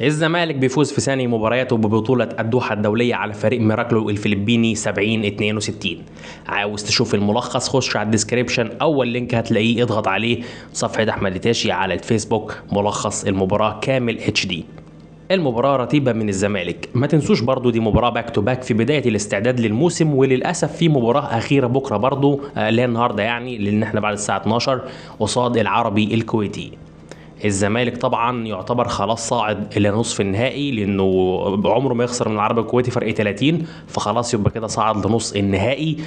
الزمالك بيفوز في ثاني مبارياته ببطولة الدوحة الدولية على فريق ميراكلو الفلبيني 70-62. عاوز تشوف الملخص خش على الديسكريبشن، اول لينك هتلاقيه اضغط عليه. صفحة احمد التاشي على الفيسبوك، ملخص المباراة كامل HD. المباراة رتيبة من الزمالك، ما تنسوش برضو دي مباراة باك تو باك في بداية الاستعداد للموسم، وللأسف في مباراة أخيرة بكرة برضو اللي هي النهاردة، يعني لأن احنا بعد الساعة 12 قصاد العربي الكويتي. الزمالك طبعا يعتبر خلاص صاعد الى نصف النهائي، لانه عمره ما يخسر من العربي الكويتي فرق 30، فخلاص يبقى كده صعد لنص النهائي.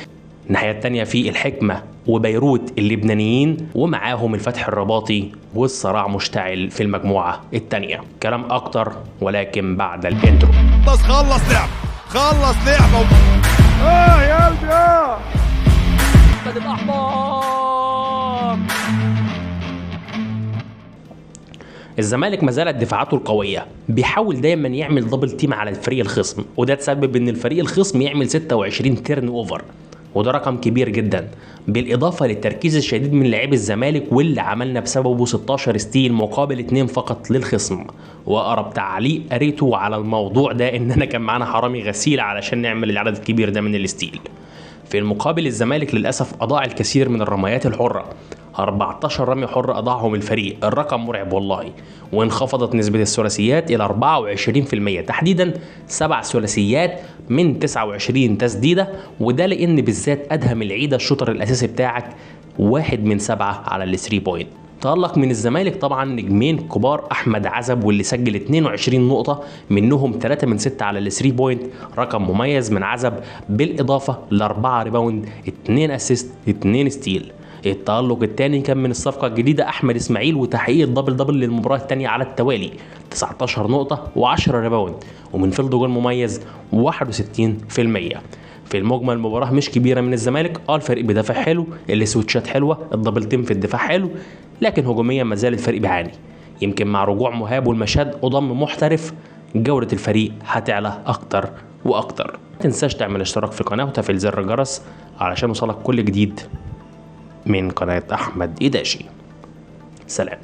الناحيه الثانيه في الحكمه وبيروت اللبنانيين، ومعاهم الفتح الرباطي، والصراع مشتعل في المجموعه الثانيه. كلام اكتر ولكن بعد الانترو. بس خلص لعب يا قلبي احمد الاحمر. الزمالك ما زالت دفاعاته القويه، بيحاول دايما يعمل دبل تيم على الفريق الخصم، وده تسبب ان الفريق الخصم يعمل 26 تيرن اوفر، وده رقم كبير جدا، بالاضافه للتركيز الشديد من لاعبي الزمالك واللي عملنا بسببه 16 ستيل مقابل 2 فقط للخصم. واقرب تعليق قريته على الموضوع ده ان انا كان معانا حرامي غسيل علشان نعمل العدد الكبير ده من الستيل. في المقابل الزمالك للاسف اضاع الكثير من الرميات الحره، 14 رمي حر اضاعهم الفريق، الرقم مرعب والله. وانخفضت نسبة الثلاثيات الى 24%، تحديدا 7 ثلاثيات من 29 تسديدة، وده لان بالذات ادهم العيدة الشوطر الاساسي بتاعك 1 من 7 على الثري بوينت. تألق من الزمالك طبعا نجمين كبار، احمد عزب واللي سجل 22 نقطة، منهم 3 من 6 على الثري بوينت، رقم مميز من عزب، بالاضافة ل4 ريباوند، 2 اسيست، 2 ستيل. التألق الثاني كان من الصفقة الجديدة أحمد إسماعيل، وتحقيق الدبل دبل للمباراة الثانية على التوالي، 19 نقطة و10 ريباوند، ومن فيلد جول مميز 61%. في المجمل المباراة مش كبيرة من الزمالك، الفريق بيدافع حلو، السويتشات حلوة، الدبل تيم في الدفاع حلو، لكن هجوميا ما زال الفريق بيعاني. يمكن مع رجوع مهاب والمشاد وضم محترف جودة الفريق هتعلى أكتر وأكتر. ما تنساش تعمل اشتراك في القناة وتفعيل زر الجرس علشان يوصلك كل جديد من قناة أحمد إداشي. سلام.